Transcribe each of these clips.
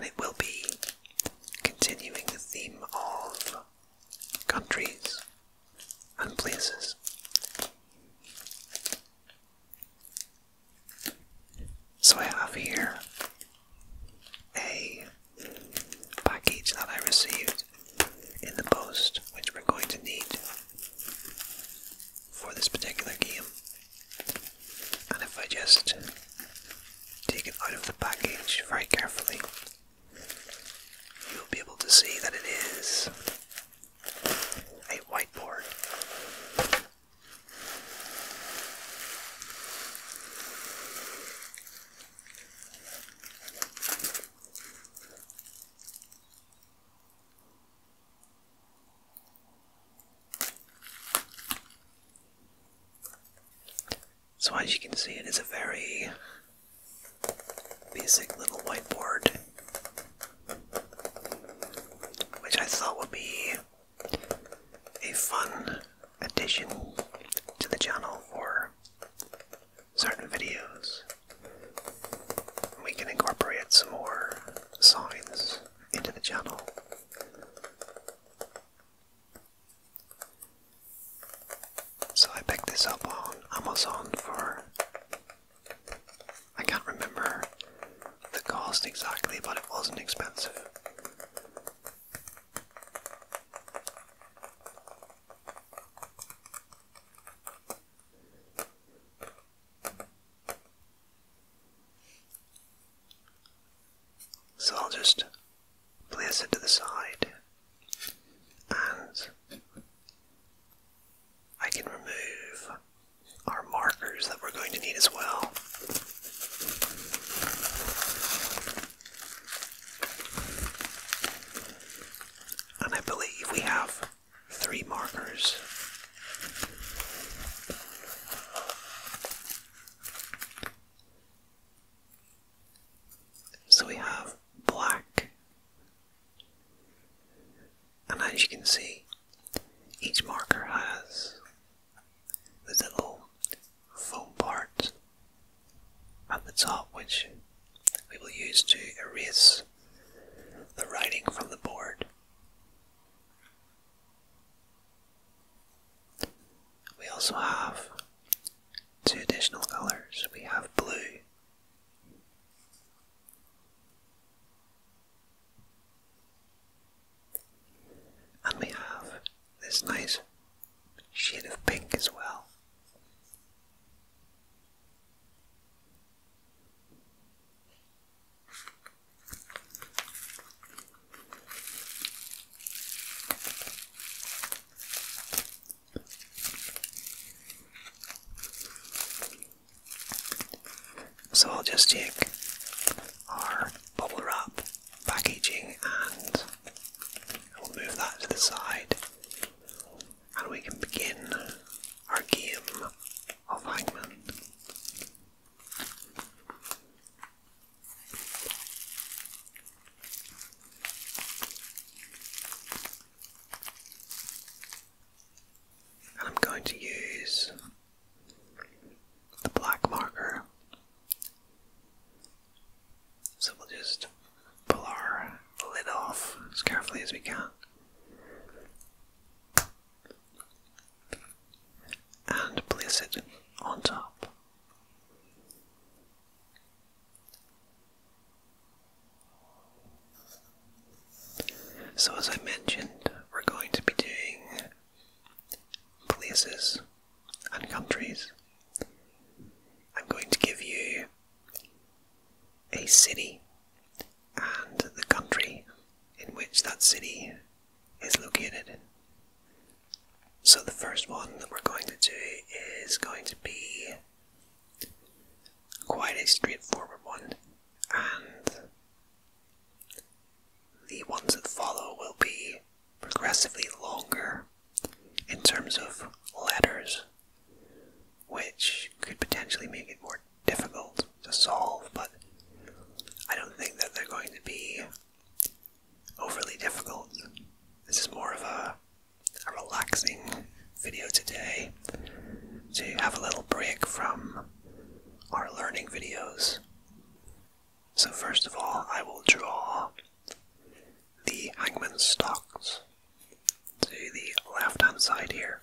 and it will be continuing the theme of countries and places. So I have here a package that I received in the post, which we're going to need for this particular game. And if I just take it out of the package very carefully, you'll be able to see that it is a whiteboard. So as you can see, it is a very basic little whiteboard, which I thought would be a fun addition to the channel for certain videos. We can incorporate some more signs into the channel. So I picked this up on Amazon for, I can't remember the cost exactly, but it wasn't expensive. So I'll just place it to the side, and I can remove our markers that we're going to need as well. And I believe we have 3 markers. So we have black, and as you can see, each marker has the little foam part at the top, which we will use to erase the writing from the board. We also have 2 additional colors. We have blue and we have this nice shade of pink as well. So I'll just take our bubble wrap packaging and we'll move that to the side, and we can begin our game of Hangman. And I'm going to use the black marker. So we'll just pull our lid off as carefully as we can. And place it on top. So as I mentioned, we're going to be doing places and countries. I'm going to give you a city and the country in which that city is located. So the first one that we're going to do is going to be quite a straightforward one, and the ones that follow will be progressively longer in terms of letters, which could potentially make it more difficult to solve, but I don't think that they're going to be overly difficult. This is more of a relaxing video today, to have a little break from our learning videos. So first of all, I will draw the Hangman stocks to the left-hand side here.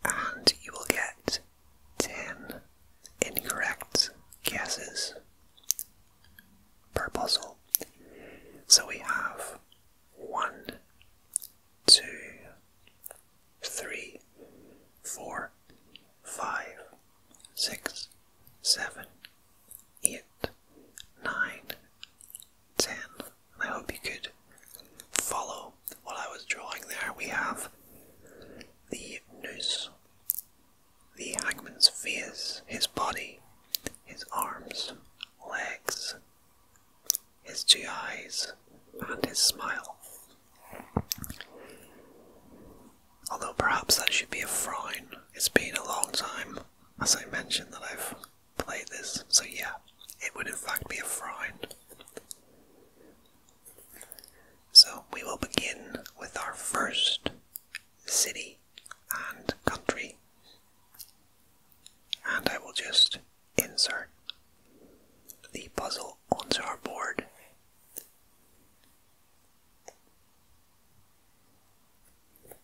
And you will get 10 incorrect guesses per puzzle. So we have 1, 2, 3, 4, 5, 6, 7, 8, 9, 10. I hope you could follow what I was drawing there. We have the noose, the Hangman's face, his body, his arms, legs, his 2 eyes, and his smile. Although perhaps that should be a frown. It's been a long time, as I mentioned, that I've played this, so yeah, it would in fact be a frown. So we will begin with our first city and country, and I will just insert the puzzle onto our board.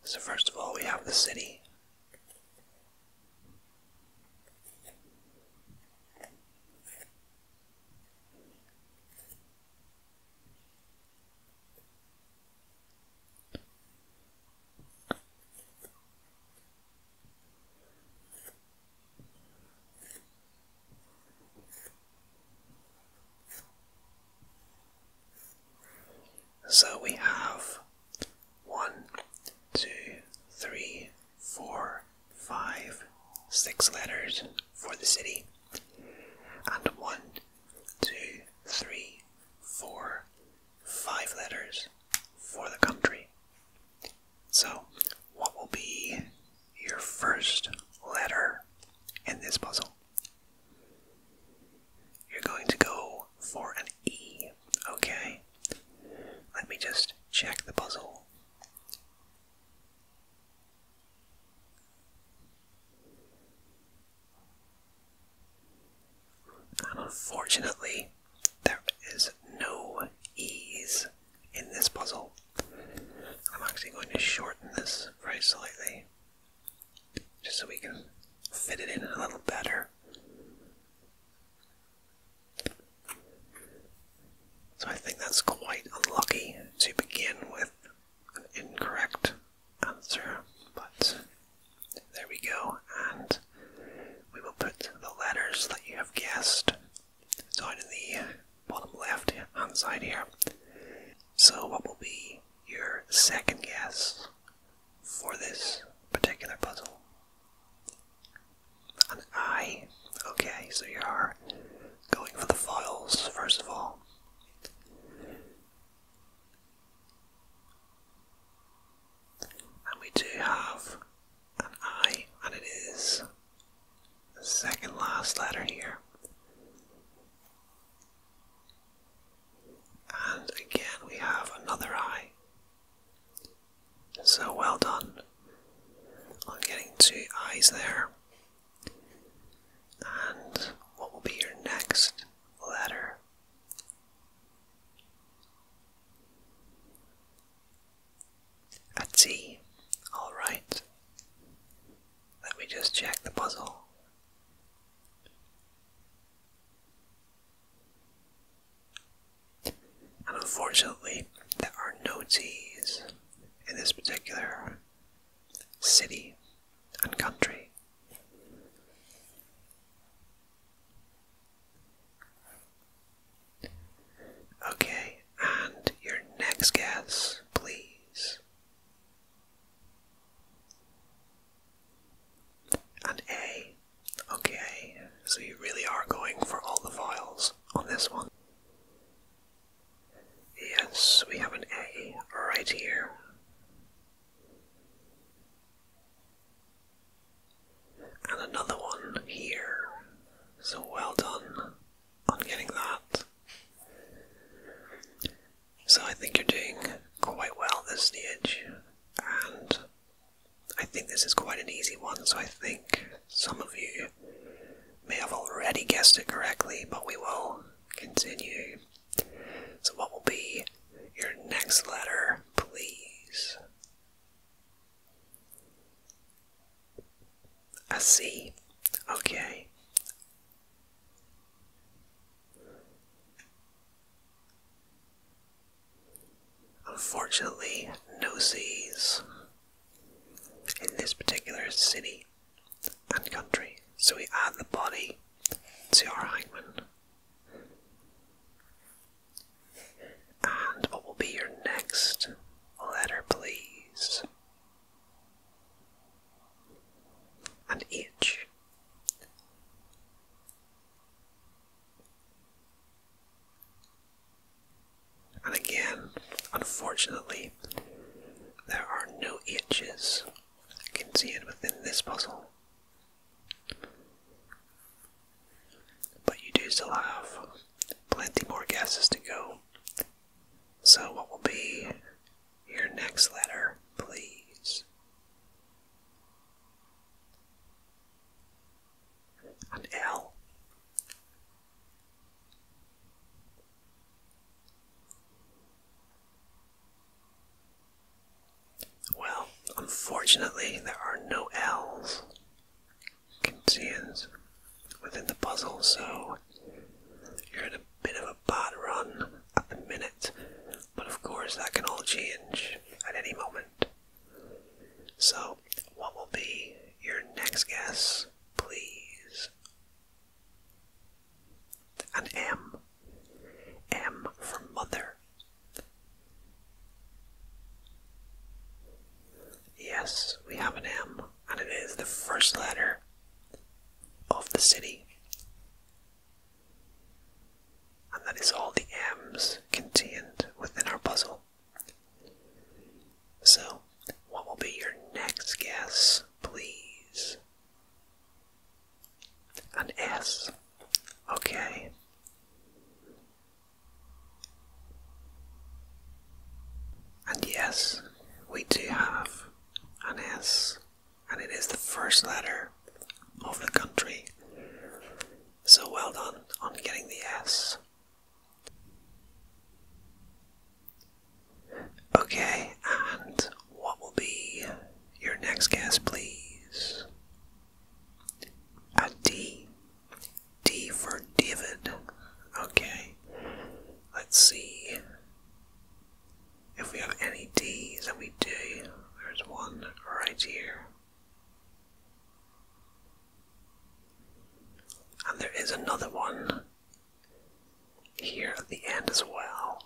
So first of all, we have the city. So we have 1, 2, 3, 4, 5, 6 letters for the city, and 1, 2, 3, 4, 5 letters for the country. So, what will be your first letter in this puzzle? You're going to go for an E, okay? Let me just check the puzzle. And unfortunately, there is no E's in this puzzle. I'm actually going to shorten this very slightly, just so we can fit it in a little better. So I think that's quite unlucky to begin with an incorrect answer, but there we go, and we will put the letters that you have guessed down in the bottom left hand side here. So what will be your second guess for this particular puzzle? An I. Okay, so you are going for the foils first of all. And we do have an I, and it is the second last letter here. And again we have another I. So well done on getting 2 I's there. And what will be your next letter? A T. Alright. Let me just check the puzzle. And unfortunately, there are no T's in this particular city and country. Okay, and your next guess, please. And A. Okay, so you really are going for all the vowels on this one. Yes, we have an A right here. already guessed it correctly, but we will continue. So what will be your next letter, please? A C. Okay. Unfortunately, no C's in this particular city and country, so we add the body to our Hangman. And what will be your next letter, please? An H. And again, unfortunately, there are no H's contained within this puzzle. But you do still have plenty more guesses to go. So what will be your next letter, please? An L. Well, unfortunately, there are no L's contained within the puzzle, so you're in a bit of a bad run at the minute, but of course that can all change at any moment. So, what will be your next guess, please? An M. M for mother. Yes, we have an M, and it is the first letter of the city. And that is all the M's contained within our puzzle. So, what will be your next guess, please? An S. Okay. And yes, we do have an S, and it is the first letter of the country. So well done on getting the S. Okay, and what will be your next guess, please? A D. D for David. Okay, let's see if we have any D's, and we do. There's one right here. And there is another one here at the end as well.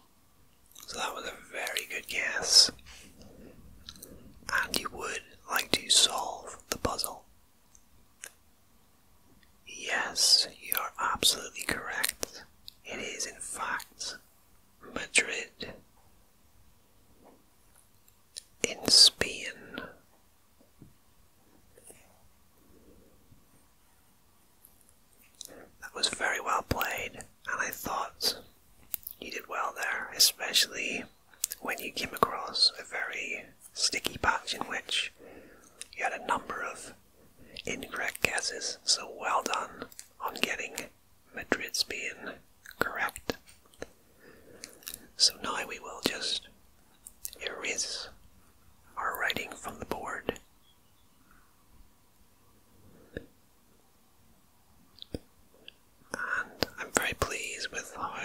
So that was a very good guess. And you would like to solve the puzzle. Yes, you are absolutely correct. It is in fact Madrid, in Spain. That was very well played, and I thought you did well there, especially when you came across a very sticky patch in which you had a number of incorrect guesses, so well done on getting Madrid, Spain correct. So now we will just erase our writing from the board. And I'm very pleased with how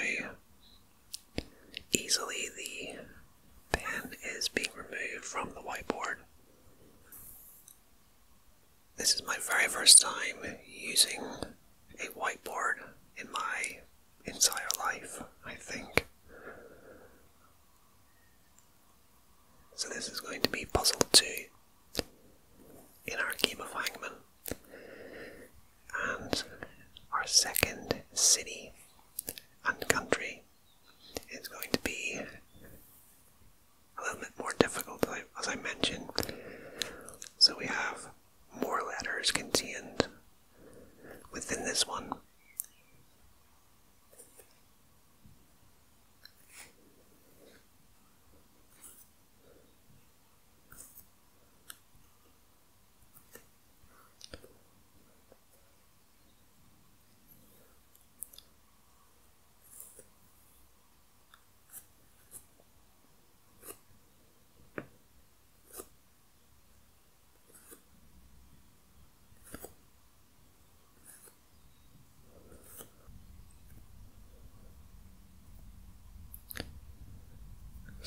easily the pen is being removed from the whiteboard. This is my very first time using a whiteboard in my entire life, I think. So this is going to be puzzle 2 in our game of Hangman. And our second city and country is going to be a little bit more difficult, as I mentioned. So we have more letters contained within this one.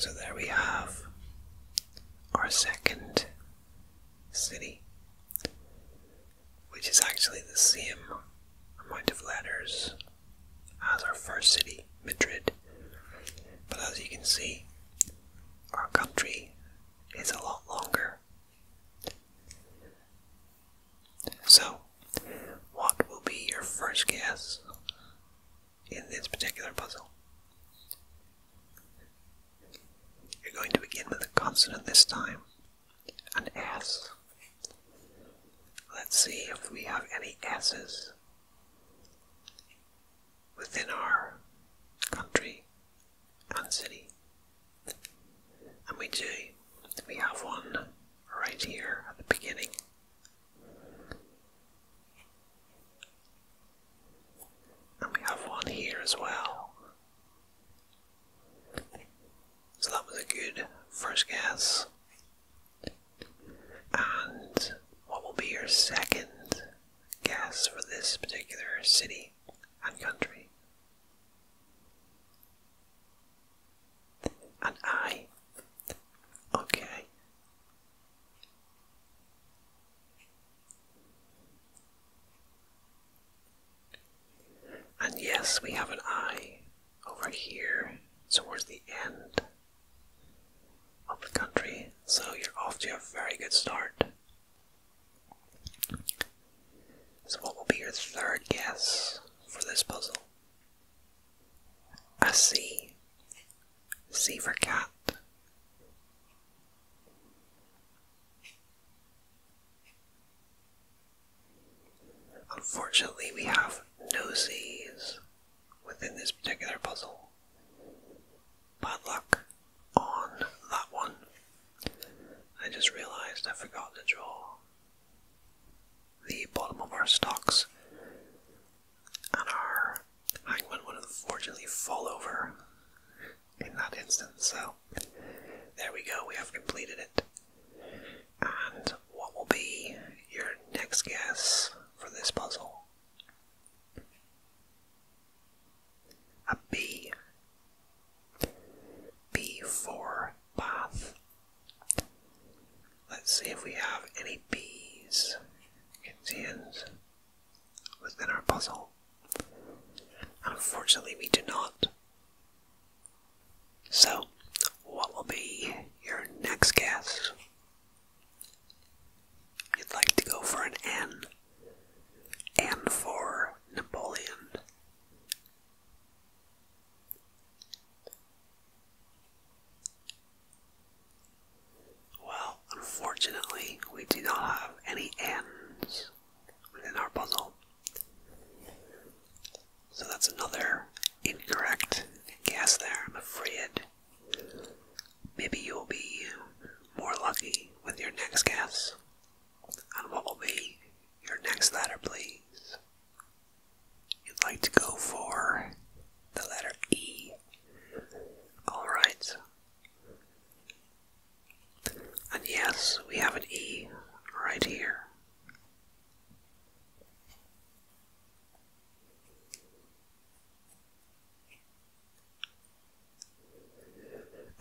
So there we have our second city, which is actually the same amount of letters as our first city, Madrid. But as you can see, our country is a lot longer. So, what will be your first guess in this particular puzzle? You're going to begin with a consonant this time, an S. Let's see if we have any S's within our country and city. And we do. We have one right here at the beginning. And we have one here as well. So that was a good first guess. And what will be your second guess for this particular city and country? An I. Okay. And yes, we have an I over here towards the end of the country, so you're off to a very good start. So what will be your third guess for this puzzle? A C. C for cat. Unfortunately, we have no C's within this particular puzzle. Bad luck on that one. I just realized I forgot to draw the bottom of our stocks, and our Hangman would unfortunately fall over in that instance. So there we go, we have completed it. And what will be your next guess for this puzzle? A B. B for bath. Let's see if we have any B's contained within our puzzle. Unfortunately, we do not. So, what will be your next guess? You'd like to go for an N. N for Napoleon. Well, unfortunately, we do not have any N's within our puzzle. So that's another incorrect guess there, I'm afraid. Maybe you'll be more lucky with your next guess. And what will be your next letter, please? You'd like to go for the letter E. Alright. And yes, we have an E right here.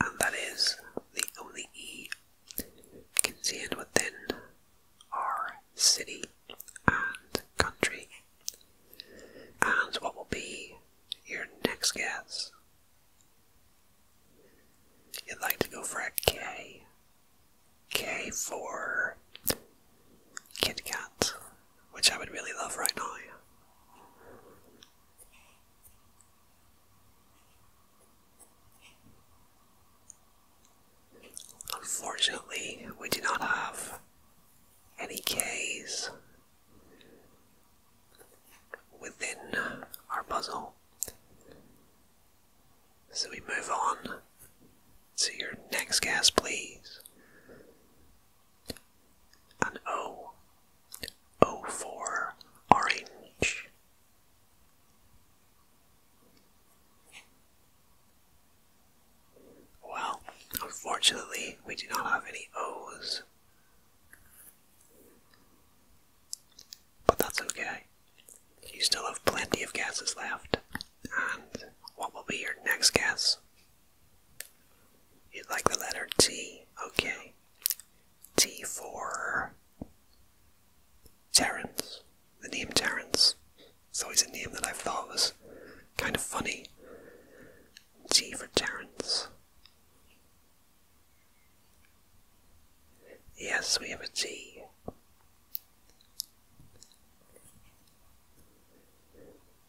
And that is the only E contained within our city and country. And what will be your next guess? You'd like to go for a K. K for Kit Kat, which I would really love right now. Unfortunately, we do not have any K's within our puzzle. So we move on to your next guess, please. An O. O for orange. Well, unfortunately, we do not have any O's. But that's okay. You still have plenty of guesses left. And what will be your next guess? You'd thought was kind of funny. T for Terrence. Yes, we have a T.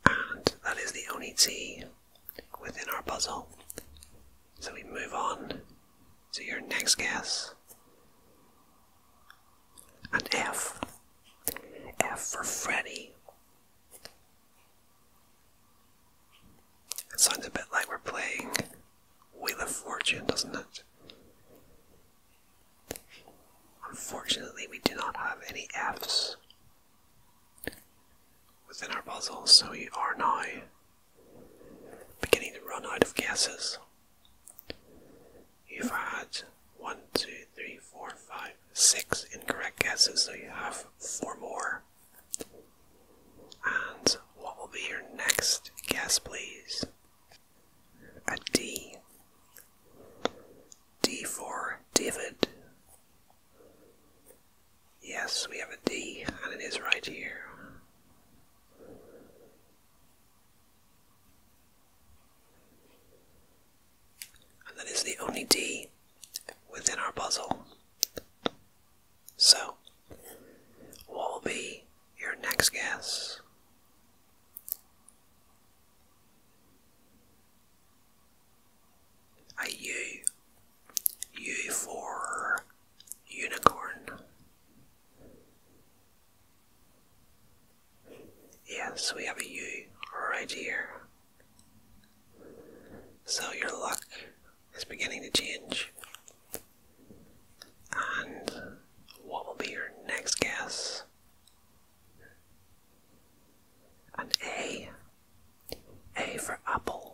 And that is the only T within our puzzle. So we move on to your next guess. An F. F for Freddy. It sounds a bit like we're playing Wheel of Fortune, doesn't it? Unfortunately, we do not have any Fs within our puzzle, so you are now beginning to run out of guesses. You've had 1, 2, 3, 4, 5, 6 incorrect guesses, so you have 4 more. And what will be your next guess, please? A D. D for David. Yes, we have a D, and it is right here. And that is the only D within our puzzle. So, what will be your next guess? A U. U for unicorn. Yes, we have a U right here. So your luck is beginning to change. And what will be your next guess? An A. A for apple.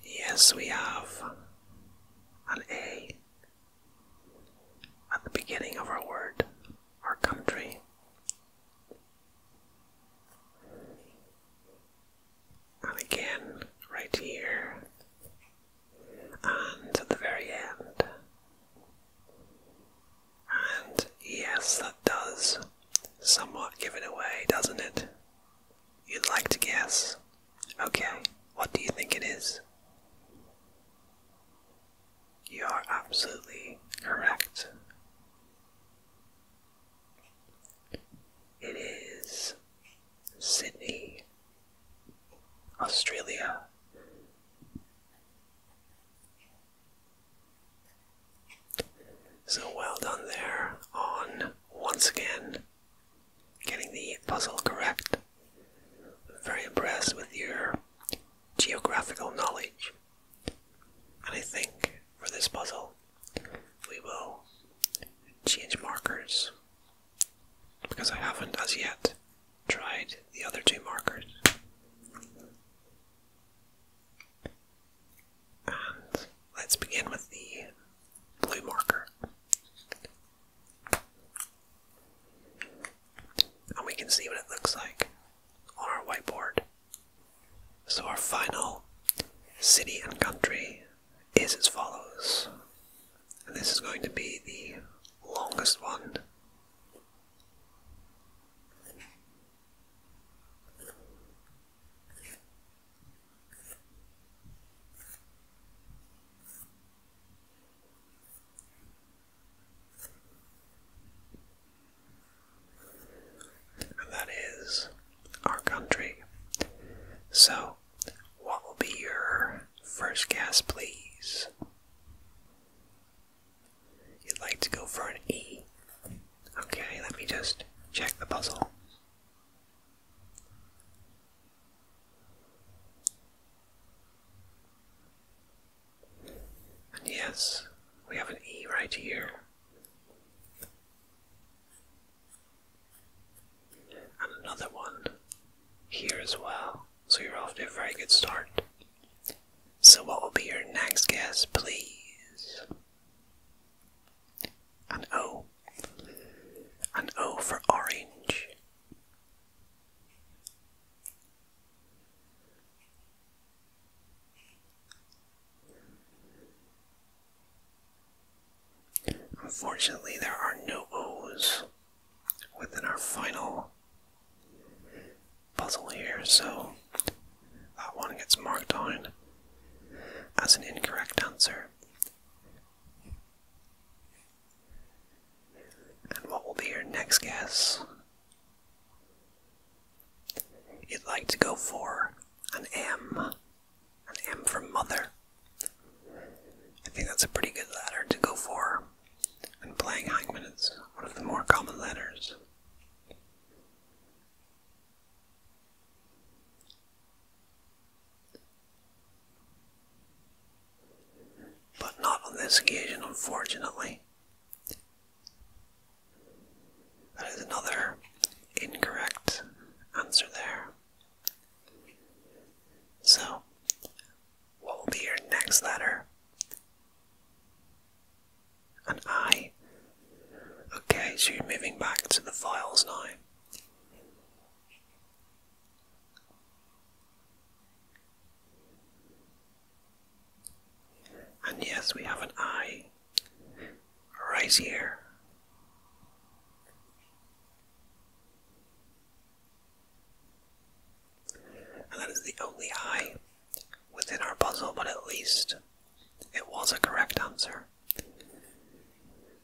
Yes, we have an A at the beginning of our word, our country. And again, right here, and at the very end. And yes, that does somewhat give it away, doesn't it? You'd like to guess? Okay, what do you think it is? You are absolutely correct. It is Sydney, Australia. So well done there on, once again, getting the puzzle correct. I'm very impressed with your geographical knowledge. And I think for this puzzle, we will change markers, because I haven't as yet tried the other 2 markers. And let's begin with the blue marker. And we can see what it looks like on our whiteboard. So our final city and country is as follows. And this is going to be the longest one. And that is our country. So, what will be your first guess, please? You'd like to go for an E. Okay, let me just check the puzzle. And yes, we have an E right here. And another one here as well. So you're off to a very good start. So what will be your next guess, please? An O. An O for orange. Unfortunately, there are no O's within our our final puzzle here, so that one gets marked down as an incorrect answer. And what will be your next guess? You'd like to go for an M for mother. I think that's a pretty good letter to go for. And playing Hangman is one of the more common letters. But not on this occasion, unfortunately. That is another incorrect answer there. So, what will be your next letter? An I. Okay, so you're moving back to the files now. And yes, we have an I right here. And that is the only I within our puzzle, but at least it was a correct answer.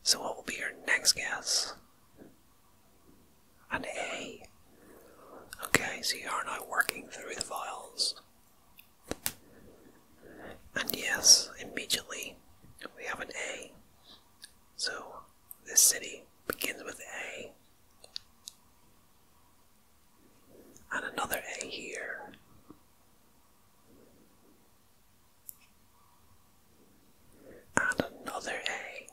So what will be your next guess? An A. Okay, so you are now working through the files. And yes, immediately we have an A. So this city begins with A. And another A here. And another A.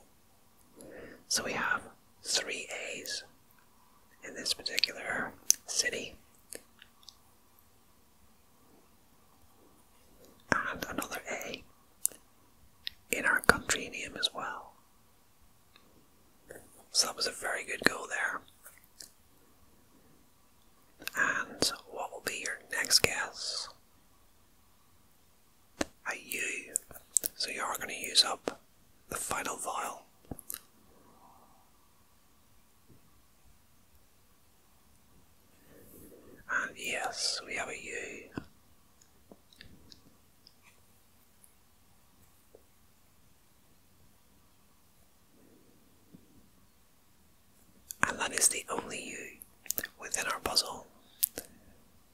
So we have 3 A's in this particular city. And another A in our country name as well. So that was a very good go there. And what will be your next guess? A U. So you are going to use up the final vowel. And yes, we have a U. And that is the only U within our puzzle.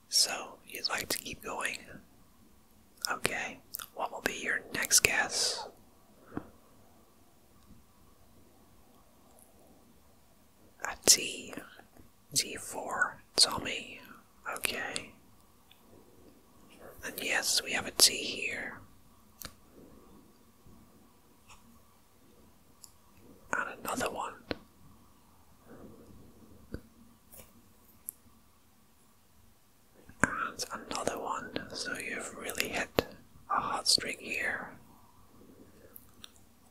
So, you'd like to keep going. Okay, what will be your next guess? A T. T for Tommy. Okay. And yes, we have a T here. And another one. And another one. So you've really hit a hot streak here.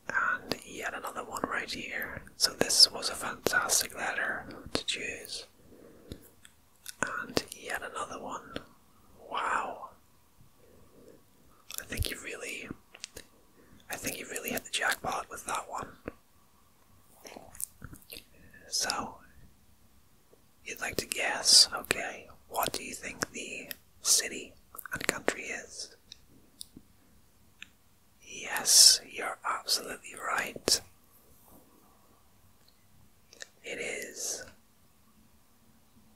And yet another one right here. So this was a fantastic letter to choose. And yet another one. Wow. I think you've really hit the jackpot with that one. So, you'd like to guess, okay, what do you think the city and country is? Yes, you're absolutely right. It is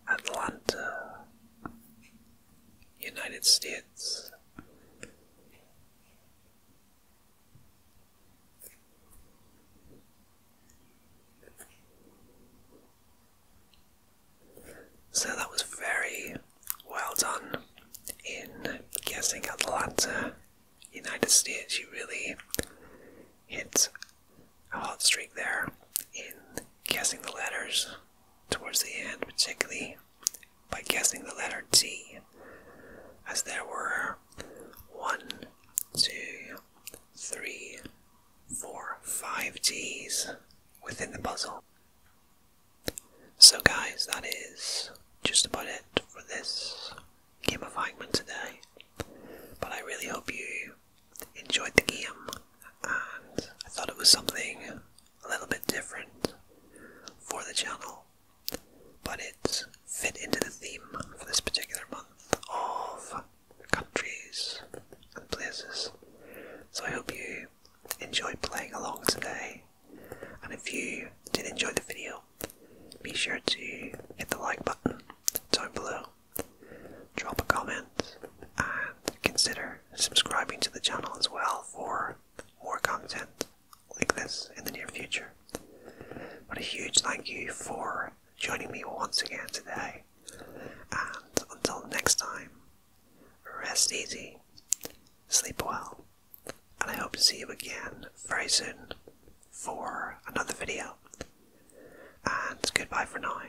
Atlanta, United States. So that was very well done in guessing Atlanta, United States. You really hit a hot streak there in guessing the letters towards the end, particularly by guessing the letter T, as there were 1, 2, 3, 4, 5 T's within the puzzle. So guys, that is just about it for this game of Hangman today. But I really hope you enjoyed the game, and I thought it was something a little bit different for the channel but it fit into the theme for this particular month of countries and places. So I hope you enjoyed playing along today, and if you did enjoy the video, be sure to hit the like button down below, drop a comment, and consider subscribing to the channel as well for more content like this in the near future. But a huge thank you for joining me once again today, and until next time, rest easy, sleep well, and I hope to see you again very soon for another video, and goodbye for now.